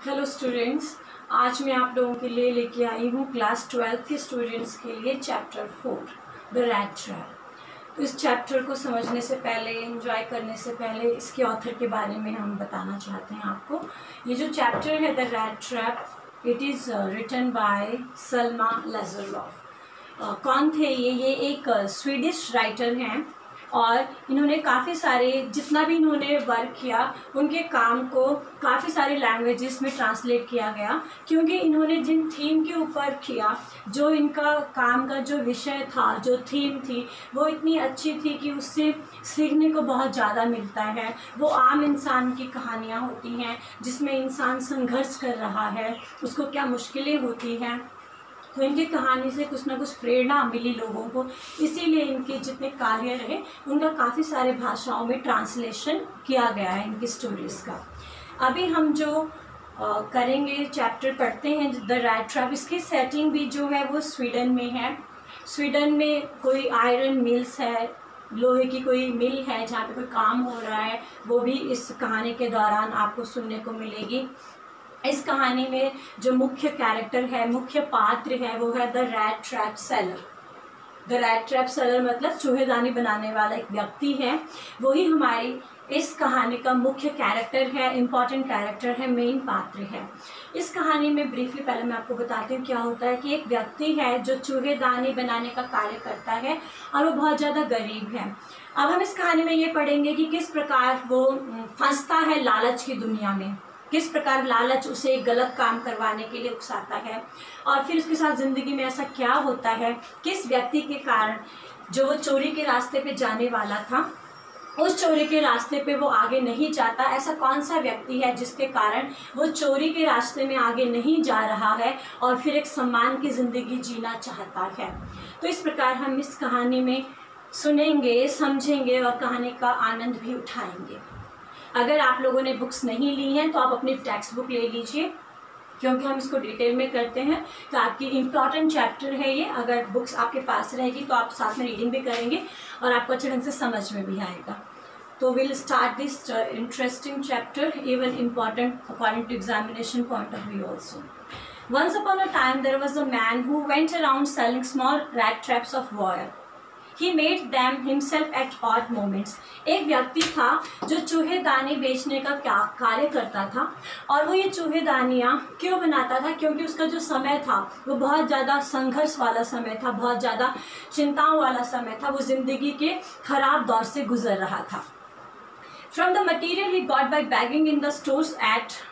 Hello students, आज मैं आप लोगों के लिए लेके आई हूँ क्लास 12 के स्टूडेंट्स के लिए चैप्टर 4 द रैट ट्रैप। तो इस चैप्टर को समझने से पहले, एंजॉय करने से पहले इसके ऑथर के बारे में हम बताना चाहते हैं आपको। ये जो चैप्टर है the rat trap, it is written by Selma Lagerlof. कौन थे ये एक स्वीडिश राइटर हैं और इन्होंने काफ़ी सारे, जितना भी इन्होंने वर्क किया उनके काम को काफ़ी सारे लैंग्वेजेस में ट्रांसलेट किया गया, क्योंकि इन्होंने जिन थीम के ऊपर किया, जो इनका काम का जो विषय था, जो थीम थी, वो इतनी अच्छी थी कि उससे सीखने को बहुत ज़्यादा मिलता है। वो आम इंसान की कहानियाँ होती हैं जिसमें इंसान संघर्ष कर रहा है, उसको क्या मुश्किलें होती हैं, तो इनकी कहानी से कुछ ना कुछ प्रेरणा मिली लोगों को। इसीलिए इनके जितने कार्य रहे उनका काफ़ी सारे भाषाओं में ट्रांसलेशन किया गया है इनकी स्टोरीज़ का। अभी हम जो करेंगे, चैप्टर पढ़ते हैं द रैट ट्रैप। इसकी सेटिंग भी जो है वो स्वीडन में है। स्वीडन में कोई आयरन मिल्स है, लोहे की कोई मिल है जहाँ पे कोई काम हो रहा है, वो भी इस कहानी के दौरान आपको सुनने को मिलेगी। इस कहानी में जो मुख्य कैरेक्टर है, मुख्य पात्र है, वो है the rat trap seller. The rat trap seller मतलब चूहेदानी बनाने वाला एक व्यक्ति है। वही हमारी इस कहानी का मुख्य कैरेक्टर है, इम्पॉर्टेंट कैरेक्टर है, मेन पात्र है। इस कहानी में ब्रीफली पहले मैं आपको बताती हूँ क्या होता है कि एक व्यक्ति है जो चूहेदानी बनाने का कार्य करता है और वो बहुत ज़्यादा गरीब है। अब हम इस कहानी में ये पढ़ेंगे कि किस प्रकार वो फंसता है लालच की दुनिया में, किस प्रकार लालच उसे गलत काम करवाने के लिए उकसाता है, और फिर उसके साथ ज़िंदगी में ऐसा क्या होता है, किस व्यक्ति के कारण जो वो चोरी के रास्ते पे जाने वाला था, उस चोरी के रास्ते पे वो आगे नहीं जाता। ऐसा कौन सा व्यक्ति है जिसके कारण वो चोरी के रास्ते में आगे नहीं जा रहा है और फिर एक सम्मान की ज़िंदगी जीना चाहता है। तो इस प्रकार हम इस कहानी में सुनेंगे, समझेंगे और कहानी का आनंद भी उठाएंगे। अगर आप लोगों ने बुक्स नहीं ली हैं तो आप अपनी टेक्स्ट बुक ले लीजिए, क्योंकि हम इसको डिटेल में करते हैं। तो आपकी इम्पॉर्टेंट चैप्टर है ये। अगर बुक्स आपके पास रहेगी तो आप साथ में रीडिंग भी करेंगे और आपको अच्छे ढंग से समझ में भी आएगा। तो will start this interesting chapter, even important according to examination point of view also. Once upon a time there was a man who went around selling small rat traps of wire. He made them himself at odd moments. एक व्यक्ति था जो चूहेदानी बेचने का कार्य करता था, और वो ये चूहेदानियाँ क्यों बनाता था? क्योंकि उसका जो समय था वो बहुत ज़्यादा संघर्ष वाला समय था, बहुत ज़्यादा चिंताओं वाला समय था। वो ज़िंदगी के खराब दौर से गुजर रहा था। From the material he got by begging in the stores at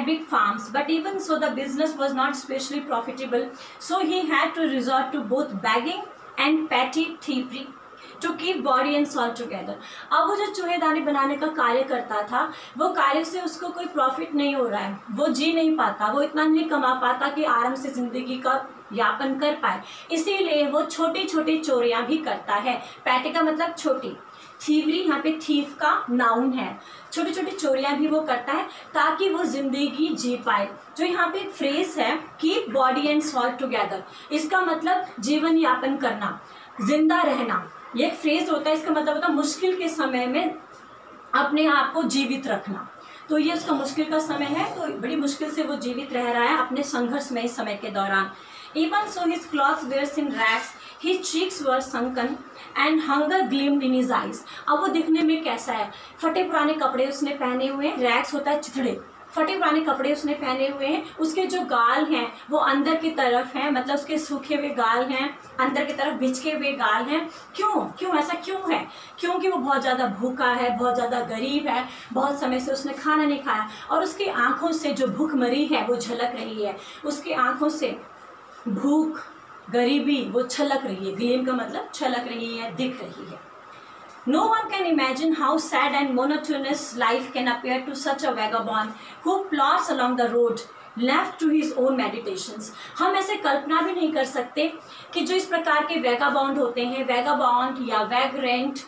big farms, but even so the business was not especially profitable, so he had to resort to both begging and petty thievery to keep body and soul together. अब वो जो चूहेदानी बनाने का कार्य करता था, वो कार्य से उसको कोई प्रॉफिट नहीं हो रहा है, वो जी नहीं पाता, वो इतना नहीं कमा पाता कि आराम से ज़िंदगी का यापन कर पाए। इसीलिए वो छोटी छोटी चोरियाँ भी करता है। पैटी का मतलब छोटी, थीवरी यहाँ पे थीफ का नाउन है। छोटी छोटी चोरियाँ भी वो करता है ताकि वो ज़िंदगी जी पाए। जो यहाँ पे एक फ्रेज है, keep body and soul together, इसका मतलब जीवन यापन करना, जिंदा रहना। ये एक फ्रेज होता है, इसका मतलब होता है मुश्किल के समय में अपने आप को जीवित रखना। तो ये उसका मुश्किल का समय है, तो बड़ी मुश्किल से वो जीवित रह रहा है अपने संघर्षमय समय के दौरान। Even so his clothes were in rags, his cheeks were sunken and hunger gleamed in his eyes. अब वो दिखने में कैसा है? फटे पुराने कपड़े उसने पहने हुए हैं, रैग्स होता है चिथड़े, फटे पुराने कपड़े उसने पहने हुए हैं। उसके जो गाल हैं वो अंदर की तरफ हैं, मतलब उसके सूखे हुए गाल हैं, अंदर की तरफ भिचके हुए गाल हैं। क्यों ऐसा क्यों है? क्योंकि वो बहुत ज़्यादा भूखा है, बहुत ज़्यादा गरीब है, बहुत समय से उसने खाना नहीं खाया, और उसकी आँखों से जो भूखमरी है वो झलक रही है। उसकी आँखों से भूख, गरीबी वो छलक रही है। ग्लीम का मतलब छलक रही है, दिख रही है। No one can imagine how sad and monotonous life can appear to such a vagabond who plods along the road left to his own meditations. हम ऐसे कल्पना भी नहीं कर सकते कि जो इस प्रकार के वैगाबॉन्ड होते हैं, वैगाबॉन्ड या वैगरेंट,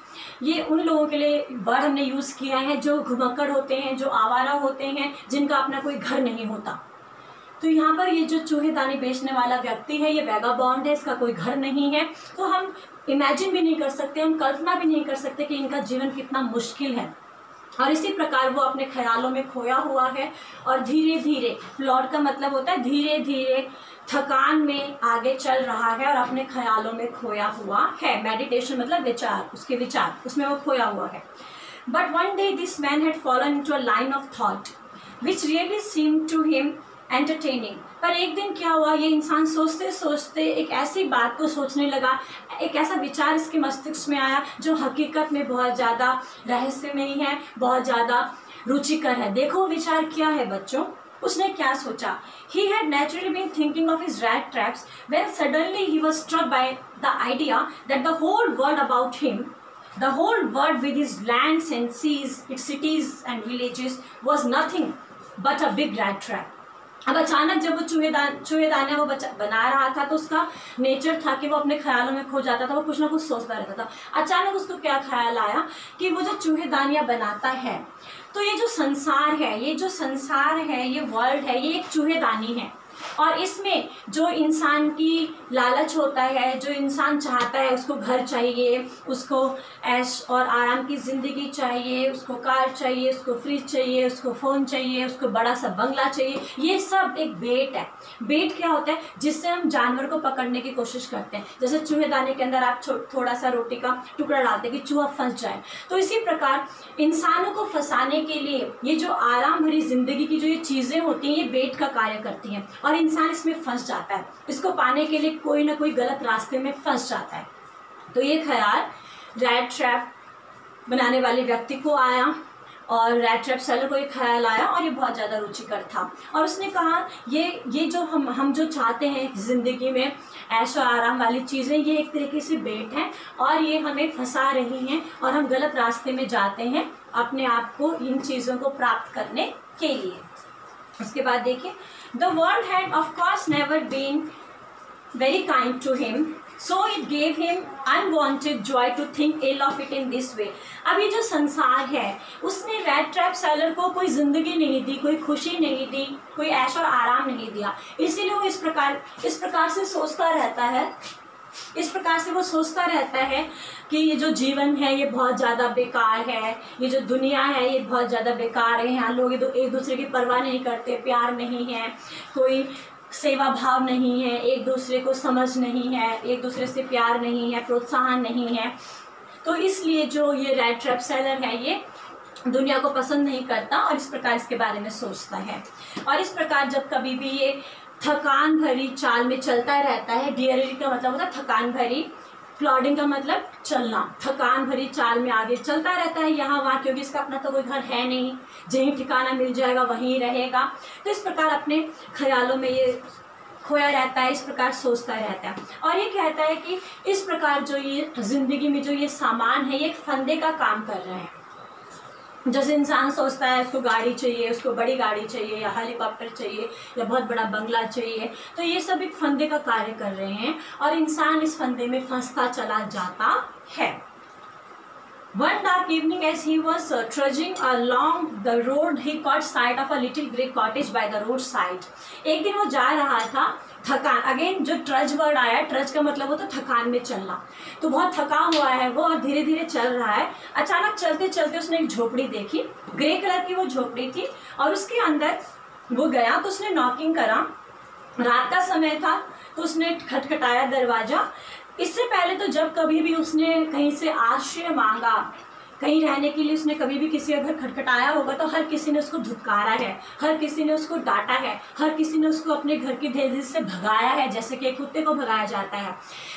ये उन लोगों के लिए वर्ड हमने यूज़ किया है जो घुमक्कड़ होते हैं, जो आवारा होते हैं, जिनका अपना कोई घर नहीं होता। तो यहाँ पर ये जो चूहेदानी बेचने वाला व्यक्ति है, ये वैगाबॉन्ड है, इसका कोई घर नहीं है। तो हम इमेजिन भी नहीं कर सकते, हम कल्पना भी नहीं कर सकते कि इनका जीवन कितना मुश्किल है। और इसी प्रकार वो अपने ख्यालों में खोया हुआ है और धीरे धीरे, प्लॉट का मतलब होता है धीरे धीरे थकान में आगे चल रहा है और अपने ख्यालों में खोया हुआ है। मेडिटेशन मतलब विचार, उसके विचार, उसमें वो खोया हुआ है। But one day this man had fallen into a line of thought which really seemed to him entertaining. पर एक दिन क्या हुआ, ये इंसान सोचते सोचते एक ऐसी बात को सोचने लगा, एक ऐसा विचार इसके मस्तिष्क में आया जो हकीकत में बहुत ज़्यादा रहस्यमयी है, बहुत ज़्यादा रुचिकर है। देखो विचार क्या है बच्चों, उसने क्या सोचा। He had naturally been thinking of his rat traps when suddenly he was struck by the idea that the whole world about him, the whole world with its lands and seas, its cities and villages, was nothing but a big rat trap. अब अचानक जब वो चूहेदाना वो बना रहा था तो उसका नेचर था कि वो अपने ख्यालों में खो जाता था, वो कुछ ना कुछ सोचता रहता था। अचानक उसको क्या ख्याल आया कि वो जो चूहेदानियाँ बनाता है, तो ये जो संसार है, ये वर्ल्ड है, ये एक चूहेदानी है। और इसमें जो इंसान की लालच होता है, जो इंसान चाहता है, उसको घर चाहिए, उसको ऐश और आराम की ज़िंदगी चाहिए, उसको कार चाहिए, उसको फ्रिज चाहिए, उसको फ़ोन चाहिए, उसको बड़ा सा बंगला चाहिए, ये सब एक बेट है। बेट क्या होता है, जिससे हम जानवर को पकड़ने की कोशिश करते हैं। जैसे चूहेदाने के अंदर आप थोड़ा सा रोटी का टुकड़ा डालते हैं कि चूहा फंस जाए, तो इसी प्रकार इंसानों को फंसाने के लिए ये जो आराम भरी ज़िंदगी की जो ये चीज़ें होती हैं, ये बेट का कार्य करती हैं और इंसान इसमें फंस जाता है। इसको पाने के लिए कोई ना कोई गलत रास्ते में फंस जाता है। तो ये ख्याल रैट ट्रैप बनाने वाले व्यक्ति को आया और रैट ट्रैप सेलर को एक ख्याल आया और ये बहुत ज़्यादा रुचिकर था। और उसने कहा ये जो हम जो चाहते हैं ज़िंदगी में ऐशो आराम वाली चीज़ें, ये एक तरीके से बेट हैं और ये हमें फंसा रही हैं और हम गलत रास्ते में जाते हैं अपने आप को इन चीज़ों को प्राप्त करने के लिए। उसके बाद देखिए, the world had of course never been very kind to him, so it gave him unwanted joy to think ill of it in this way. अब ये जो संसार है, उसने रैट ट्रैप सेलर को कोई ज़िंदगी नहीं दी, कोई खुशी नहीं दी, कोई ऐश और आराम नहीं दिया। इसीलिए वो इस प्रकार से सोचता रहता है, इस प्रकार से वो सोचता रहता है कि ये जो जीवन है ये बहुत ज़्यादा बेकार है, ये जो दुनिया है ये बहुत ज़्यादा बेकार है, यहाँ लोग एक दूसरे की परवाह नहीं करते, प्यार नहीं है, कोई सेवा भाव नहीं है, एक दूसरे को समझ नहीं है, एक दूसरे से प्यार नहीं है, प्रोत्साहन नहीं है। तो इसलिए जो ये रैट ट्रैप सेलर है ये दुनिया को पसंद नहीं करता और इस प्रकार इसके बारे में सोचता है। और इस प्रकार जब कभी भी ये थकान भरी चाल में चलता रहता है, डियरिंग का मतलब होता है थकान भरी, प्लॉडिंग का मतलब चलना, थकान भरी चाल में आगे चलता रहता है यहाँ वहाँ, क्योंकि इसका अपना तो कोई घर है नहीं, जहीं ठिकाना मिल जाएगा वहीं रहेगा। तो इस प्रकार अपने ख्यालों में ये खोया रहता है, इस प्रकार सोचता रहता है। और ये कहता है कि इस प्रकार जो ये ज़िंदगी में जो ये सामान है ये एक फंदे का काम कर रहे हैं। जैसे इंसान सोचता है उसको गाड़ी चाहिए, उसको बड़ी गाड़ी चाहिए या हेलीकॉप्टर चाहिए या बहुत बड़ा बंगला चाहिए, तो ये सब एक फंदे का कार्य कर रहे हैं और इंसान इस फंदे में फंसता चला जाता है। One dark evening as he was trudging along the road, he caught sight of a little grey cottage by the roadside. एक दिन वो जा रहा था, थकान, अगेन जो ट्रज वर्ड आया, ट्रज का मतलब होता है थकान में चलना, तो बहुत थका हुआ है वो और धीरे धीरे चल रहा है। अचानक चलते चलते उसने एक झोपड़ी देखी, ग्रे कलर की वो झोपड़ी थी और उसके अंदर वो गया तो उसने नॉकिंग करा। रात का समय था तो उसने खटखटाया दरवाज़ा। इससे पहले तो जब कभी भी उसने कहीं से आश्रय मांगा, कहीं रहने के लिए उसने कभी भी किसी का घर खटखटाया होगा तो हर किसी ने उसको धुतकारा है, हर किसी ने उसको डांटा है, हर किसी ने उसको अपने घर की दहलीज से भगाया है, जैसे कि एक कुत्ते को भगाया जाता है।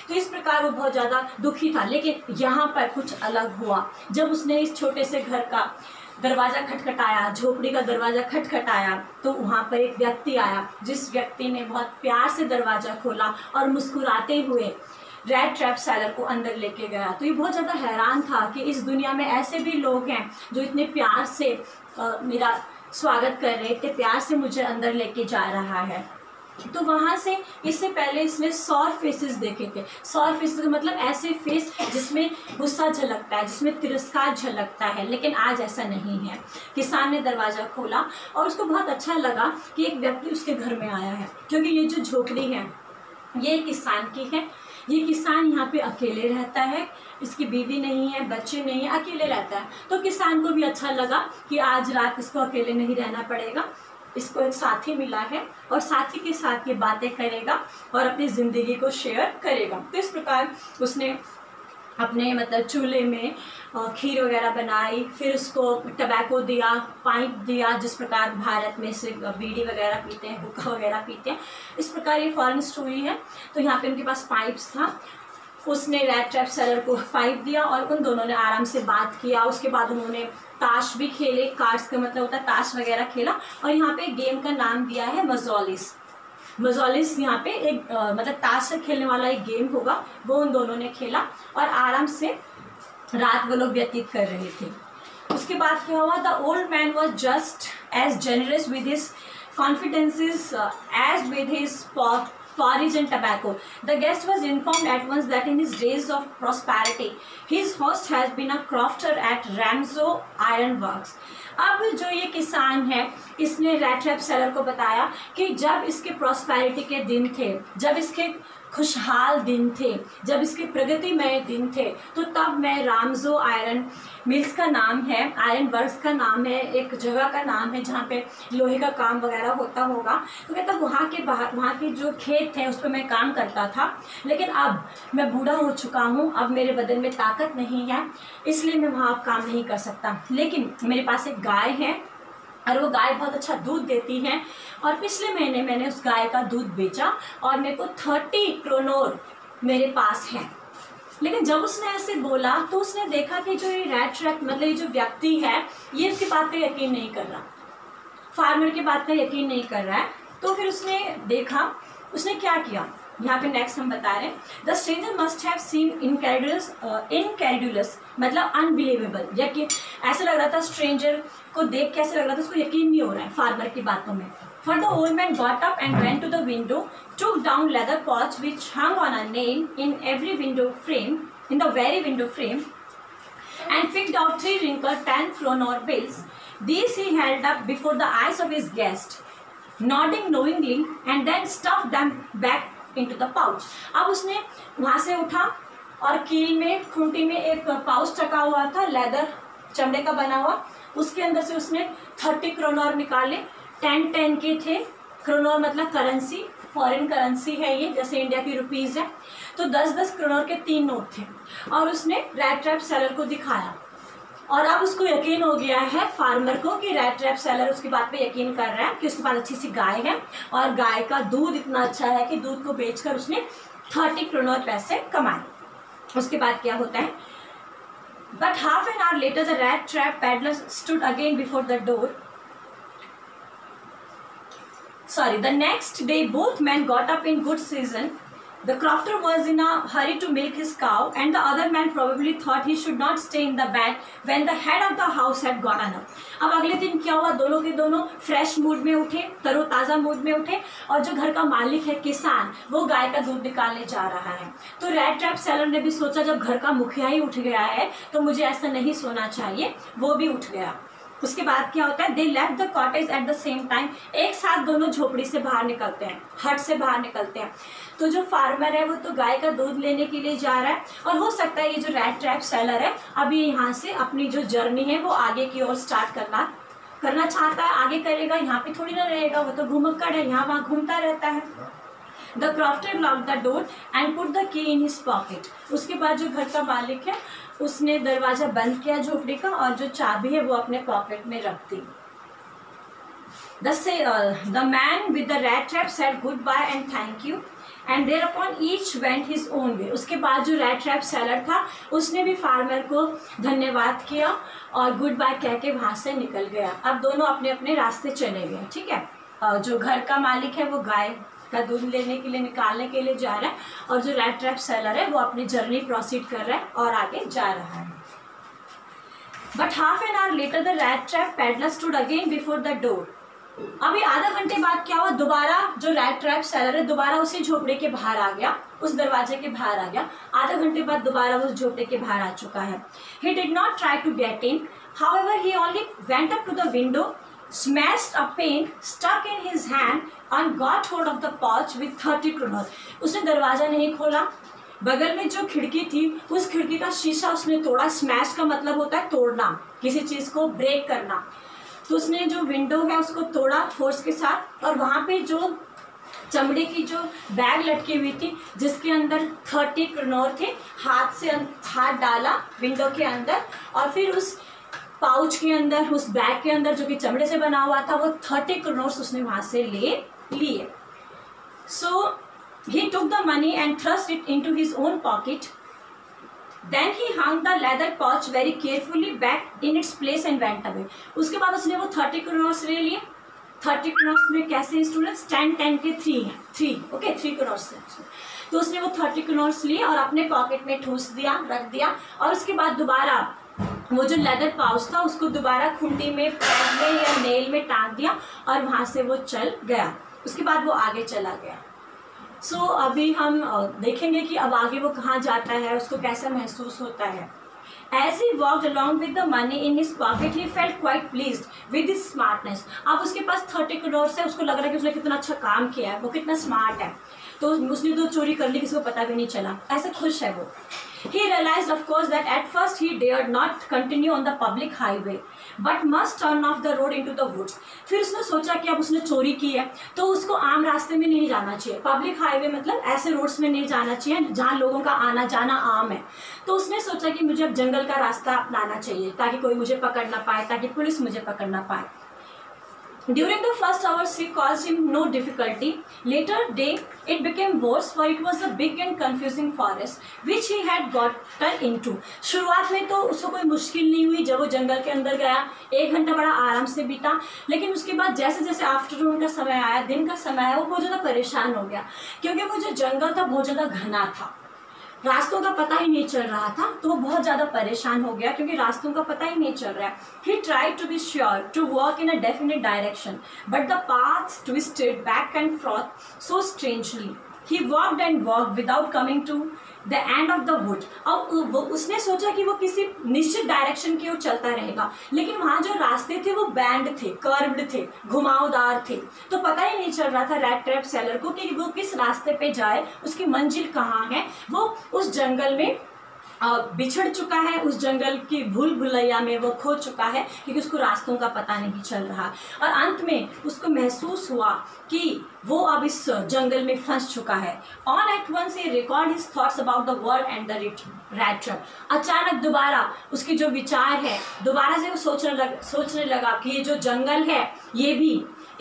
तो इस प्रकार वो बहुत ज़्यादा दुखी था। लेकिन यहाँ पर कुछ अलग हुआ। जब उसने इस छोटे से घर का दरवाज़ा खटखटाया, झोपड़ी का दरवाज़ा खटखटाया, तो वहाँ पर एक व्यक्ति आया, जिस व्यक्ति ने बहुत प्यार से दरवाज़ा खोला और मुस्कुराते हुए रैट ट्रैप सेलर को अंदर लेके गया। तो ये बहुत ज़्यादा हैरान था कि इस दुनिया में ऐसे भी लोग हैं जो इतने प्यार से मेरा स्वागत कर रहे, इतने प्यार से मुझे अंदर लेके जा रहा है। तो वहाँ से इससे पहले इसने 100 फेसेस देखे थे। 100 फेसेस का मतलब ऐसे फेस जिसमें गुस्सा झलकता है, जिसमें तिरस्कार झलकता है, लेकिन आज ऐसा नहीं है। किसान ने दरवाज़ा खोला और उसको बहुत अच्छा लगा कि एक व्यक्ति उसके घर में आया है, क्योंकि ये जो झोपड़ी है ये किसान की है। ये किसान यहाँ पे अकेले रहता है, इसकी बीवी नहीं है, बच्चे नहीं है, अकेले रहता है। तो किसान को भी अच्छा लगा कि आज रात इसको अकेले नहीं रहना पड़ेगा, इसको एक साथी मिला है और साथी के साथ ये बातें करेगा और अपनी ज़िंदगी को शेयर करेगा। तो इस प्रकार उसने अपने मतलब चूल्हे में खीर वगैरह बनाई, फिर उसको टबैको दिया, पाइप दिया, जिस प्रकार भारत में से बीड़ी वगैरह पीते हैं, हुक्का वगैरह पीते हैं, इस प्रकार ये फॉरेन स्टोरी है। तो यहाँ पे उनके पास पाइप्स था, उसने रैट ट्रैप सेलर को पाइप दिया और उन दोनों ने आराम से बात किया। उसके बाद उन्होंने ताश भी खेले, कार्ड्स का मतलब होता है ताश वगैरह खेला। और यहाँ पे गेम का नाम दिया है मजोलिस। मजोलिस यहाँ पे एक मतलब ताश से खेलने वाला एक गेम होगा, वो उन दोनों ने खेला और आराम से रात वो लोग व्यतीत कर रहे थे। उसके बाद क्या हुआ, the old man was just as generous with his confidences as with his porridge and tobacco. The guest was informed at once that in his days of prosperity, his host has been a crofter at Ramsau Iron Works. अब जो ये किसान है, इसने rat trap seller को बताया कि जब इसके प्रॉस्पेरिटी के दिन थे, जब इसके खुशहाल दिन थे, जब इसके प्रगतिमय दिन थे, तो तब मैं रामजो आयरन मिल्स का नाम है, आयरन वर्क्स का नाम है, एक जगह का नाम है जहाँ पे लोहे का काम वगैरह होता होगा। तो कहता वहाँ के बाहर, वहाँ के जो खेत थे उस पर मैं काम करता था, लेकिन अब मैं बूढ़ा हो चुका हूँ, अब मेरे बदन में ताकत नहीं है, इसलिए मैं वहाँ अब काम नहीं कर सकता। लेकिन मेरे पास एक गाय है और वो गाय बहुत अच्छा दूध देती है, और पिछले महीने मैंने उस गाय का दूध बेचा और मेरे को 30 क्रोनोर मेरे पास है। लेकिन जब उसने ऐसे बोला तो उसने देखा कि जो ये रैट ट्रैप मतलब ये जो व्यक्ति है, ये उसकी बात पे यकीन नहीं कर रहा, फार्मर की बात पे यकीन नहीं कर रहा है। तो फिर उसने देखा, उसने क्या किया, यहाँ पे नेक्स्ट हम बता रहे हैं, the stranger must have seen incredulous मतलब अनबिलीवेबल, यकीन ऐसा लग रहा था, स्ट्रेंजर को देख के ऐसा लग रहा था उसको यकीन नहीं हो रहा है फार्मर की बातों में। For the old man got up and went to the window, took down leather pots which hung on a nail in every window frame, in the very window frame, and picked out 3 wrinkled 10 kroner bills. These he held up before the eyes of his guest, nodding knowingly, and then stuffed them back into the pouch. अब उसने वहाँ से उठा और कील में, खूंटी में एक पाउच रखा हुआ था, लेदर चमड़े का बना हुआ, उसके अंदर से उसने 30 क्रोनर निकाले। 10 के थे, क्रोनर मतलब करेंसी, फॉरेन करेंसी है ये, जैसे इंडिया की रुपीज़ है। तो 10-10 क्रोनर के 3 नोट थे और उसने रैट ट्रैप सेलर को दिखाया। और अब उसको यकीन हो गया है फार्मर को कि रैट ट्रैप सेलर उसकी बात पे यकीन कर रहा है कि उसके पास अच्छी सी गाय है और गाय का दूध इतना अच्छा है कि दूध को बेचकर उसने 30 क्रोनर पैसे कमाए। उसके बाद क्या होता है, but half an hour later the rat trap peddler stood again before the door. The next day both men got up in good season. The crofter was in a hurry to milk his cow, and the other man probably thought he should not stay in the bed when the head of the house had gotten up. अब अगले दिन क्या हुआ, दोनों के दोनों fresh mood में उठे, तरोताज़ा मूड में उठे, और जो घर का मालिक है किसान, वो गाय का दूध निकालने जा रहा है। तो रैट ट्रैप सेलर ने भी सोचा जब घर का मुखिया ही उठ गया है तो मुझे ऐसा नहीं सोना चाहिए, वो भी उठ गया। उसके बाद क्या होता है, they left the cottage at the same time, एक साथ दोनों झोपड़ी से बाहर निकलते हैं, हट से बाहर निकलते हैं। तो जो फार्मर है वो तो गाय का दूध लेने के लिए जा रहा है, और हो सकता है ये जो रैट ट्रैप सेलर है अभी यहाँ से अपनी जो जर्नी है वो आगे की ओर स्टार्ट करना चाहता है, आगे करेगा, यहाँ पे थोड़ी ना रहेगा, वो तो घुमक्कड़ है, यहाँ वहाँ घूमता रहता है। The crofter locked the door and put the key in his pocket. उसके बाद जो घर का मालिक है उसने दरवाजा बंद किया झोपड़ी का और जो चाबी है वो अपने पॉकेट में रख दी। The man with the rat trap said goodbye and thank you, and thereupon each went his own way. उसके बाद जो रैट ट्रैप सेलर था उसने भी फार्मर को धन्यवाद किया और गुड बाय कह के वहाँ से निकल गया। अब दोनों अपने अपने रास्ते चले गए, ठीक है। जो घर का मालिक है वो गाय का दूध लेने के लिए, निकालने के लिए जा रहा है, और जो रैट ट्रैप सेलर है वो अपनी जर्नी प्रोसीड कर रहा है और आगे जा रहा है। But half an hour later the rat trap peddler stood again before the door. अभी आधा घंटे बाद क्या हुआ, दोबारा जो रैट ट्रैप सेलर है दोबारा उसी झोपड़े के बाहर आ गया, उस दरवाजे के बाहर आ गया। आधा घंटे बाद दोबारा उस झोपड़े के बाहर आ चुका है। He did not try to get in, however he only went up to the window, smashed a pane, stuck in his hand and got hold of the pouch with 30 kroner. उसने दरवाजा नहीं खोला, बगल में जो खिड़की थी उस खिड़की का शीशा उसने तोड़ा। स्मैश का मतलब होता है तोड़ना, किसी चीज़ को ब्रेक करना। तो उसने जो विंडो है उसको तोड़ा फोर्स के साथ, और वहाँ पे जो चमड़े की जो बैग लटकी हुई थी जिसके अंदर 30 क्रोनोर थे, हाथ डाला विंडो के अंदर, और फिर उस पाउच के अंदर, उस बैग के अंदर जो कि चमड़े से बना हुआ था, वो 30 क्रोनोर्स उसने वहाँ से ले लिए। So he took the money and thrust it into his own pocket. Then he hung the leather pouch very carefully back in its place and went away. उसके बाद उसने वो 30 क्रोनोर्स ले लिए। 30 क्रोनोर्स में कैसे स्टूडेंट्स 10 के 3 हैं, 3 ओके 3 क्रोनोर्स हैं। तो उसने वो 30 क्रोनोर्स लिए और अपने पॉकेट में ठूस दिया, रख दिया, और उसके बाद दोबारा वो जो लेदर पाउच था उसको दोबारा खूंटी में, पैर में या नेल में टांग दिया और वहाँ से वो चल गया। उसके बाद वो आगे चला गया। सो अभी हम देखेंगे कि अब आगे वो कहाँ जाता है, उसको कैसा महसूस होता है। As he walked along with the money in his pocket, he felt quite pleased with his smartness. अब उसके पास 30 क्रोनोर्स है, उसको लग रहा है कि उसने कितना अच्छा काम किया है, वो कितना स्मार्ट है। तो उसने तो चोरी कर ली, किसी को पता भी नहीं चला, ऐसे खुश है वो। He realized of course that at first he dared not continue on the public highway, but must turn off the road into the woods. फिर उसने सोचा कि अब उसने चोरी की है तो उसको आम रास्ते में नहीं जाना चाहिए। पब्लिक हाईवे मतलब ऐसे रोड्स में नहीं जाना चाहिए जहाँ लोगों का आना जाना आम है। तो उसने सोचा कि मुझे अब जंगल का रास्ता अपनाना चाहिए ताकि कोई मुझे पकड़ ना पाए, ताकि पुलिस मुझे पकड़ ना पाए। During the first hours he caused him no difficulty. Later day it became worse, for it was a big and confusing forest which he had gotten into. शुरुआत में तो उसको कोई मुश्किल नहीं हुई जब वो जंगल के अंदर गया, 1 घंटा बड़ा आराम से बीता। लेकिन उसके बाद जैसे जैसे आफ्टरनून का समय आया, दिन का समय आया, वो बहुत ज़्यादा परेशान हो गया क्योंकि वो जो जंगल था बहुत ज़्यादा घना था, रास्तों का पता ही नहीं चल रहा था। तो वो बहुत ज़्यादा परेशान हो गया क्योंकि रास्तों का पता ही नहीं चल रहा है। He tried to be sure to walk in a definite direction, but the paths twisted back and forth so strangely. He walked and walked without coming to the end of the wood. अब उसने सोचा कि वो किसी निश्चित direction की ओर चलता रहेगा, लेकिन वहाँ जो रास्ते थे वो बैंड थे, कर्व्ड थे, घुमावदार थे। तो पता ही नहीं चल रहा था रैट ट्रैप सेलर को कि वो किस रास्ते पे जाए, उसकी मंजिल कहाँ है। वो उस जंगल में बिछड़ चुका है, उस जंगल की भूल भुलैया में वो खो चुका है क्योंकि उसको रास्तों का पता नहीं चल रहा। और अंत में उसको महसूस हुआ कि वो अब इस जंगल में फंस चुका है। On at once he record his thoughts about the world and the rat trap. अचानक दोबारा उसके जो विचार है, दोबारा से वो सोचने लगा कि ये जो जंगल है ये भी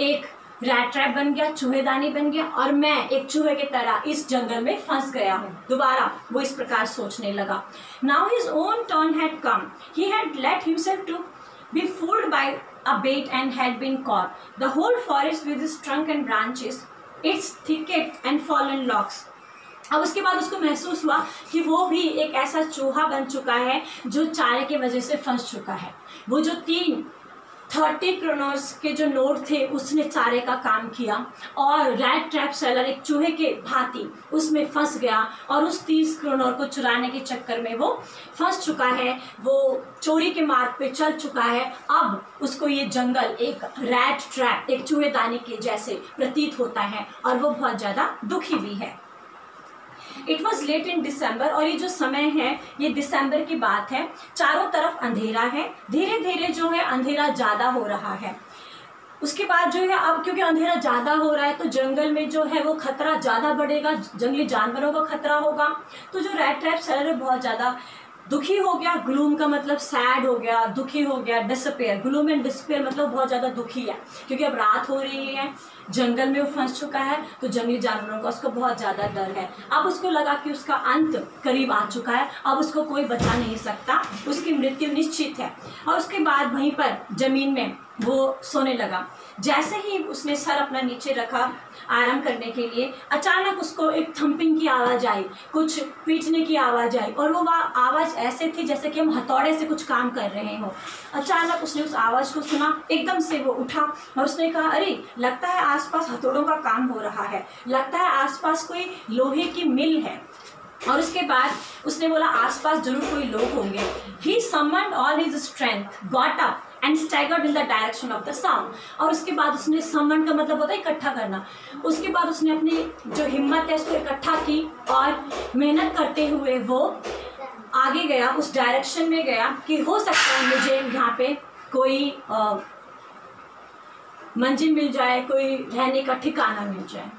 एक रैट ट्रैप बन गया, चूहेदानी बन गया, और मैं एक चूहे की तरह इस जंगल में फंस गया हूँ। दोबारा वो इस प्रकार सोचने लगा। Now his own turn had come. He had let himself to be fooled by a bait and had been caught. The whole forest with its trunk and branches, its thicket and fallen logs. अब उसके बाद उसको महसूस हुआ कि वो भी एक ऐसा चूहा बन चुका है जो चारे की वजह से फंस चुका है। वो जो 30 क्रोनोर्स के जो नोट थे उसने चारे का काम किया, और रैट ट्रैप सेलर एक चूहे के भांति उसमें फंस गया और उस 30 क्रोनोर को चुराने के चक्कर में वो फंस चुका है। वो चोरी के मार्ग पे चल चुका है। अब उसको ये जंगल एक रैट ट्रैप, एक चूहेदानी के जैसे प्रतीत होता है और वो बहुत ज़्यादा दुखी भी है। इट वॉज लेट इन दिसंबर, और ये जो समय है ये दिसंबर की बात है। चारों तरफ अंधेरा है, धीरे धीरे जो है अंधेरा ज़्यादा हो रहा है। उसके बाद जो है अब क्योंकि अंधेरा ज़्यादा हो रहा है तो जंगल में जो है वो खतरा ज़्यादा बढ़ेगा, जंगली जानवरों का खतरा होगा। तो जो रैट ट्रैप सेलर है बहुत ज़्यादा दुखी हो गया। ग्लूम का मतलब सैड हो गया, दुखी हो गया। डिसअपेयर, ग्लूम एंड डिसअपेयर मतलब बहुत ज़्यादा दुखी है क्योंकि अब रात हो रही है, जंगल में वो फंस चुका है, तो जंगली जानवरों का उसको बहुत ज़्यादा डर है। अब उसको लगा कि उसका अंत करीब आ चुका है, अब उसको कोई बचा नहीं सकता, उसकी मृत्यु निश्चित है। और उसके बाद वहीं पर ज़मीन में वो सोने लगा। जैसे ही उसने सर अपना नीचे रखा आराम करने के लिए, अचानक उसको एक थम्पिंग की आवाज़ आई, कुछ पीटने की आवाज़ आई, और वो आवाज़ ऐसे थी जैसे कि हम हथौड़े से कुछ काम कर रहे हो। अचानक उसने उस आवाज़ को सुना, एकदम से वो उठा और उसने कहा, अरे लगता है आसपास हथौड़ों का काम हो रहा है, लगता है आसपास कोई लोहे की मिल है। और उसके बाद उसने बोला आसपास जरूर कोई लोग होंगे। He summoned all his strength, got up and staggered in the direction of the sound. और उसके बाद उसने समवन का मतलब होता है इकट्ठा करना। उसके बाद उसने अपनी जो हिम्मत है उसको इकट्ठा की और मेहनत करते हुए वो आगे गया, उस डायरेक्शन में गया कि हो सकता है मुझे यहाँ पे कोई मंजिल मिल जाए, कोई रहने का ठिकाना मिल जाए।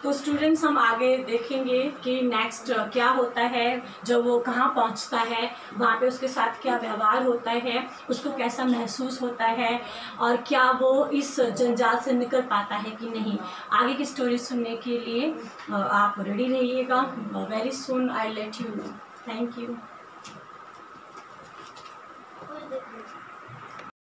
तो स्टूडेंट्स हम आगे देखेंगे कि नेक्स्ट क्या होता है, जब वो कहाँ पहुँचता है, वहाँ पे उसके साथ क्या व्यवहार होता है, उसको कैसा महसूस होता है और क्या वो इस जंजाल से निकल पाता है कि नहीं। आगे की स्टोरी सुनने के लिए आप रेडी रहिएगा। Very soon I let you know. Thank you.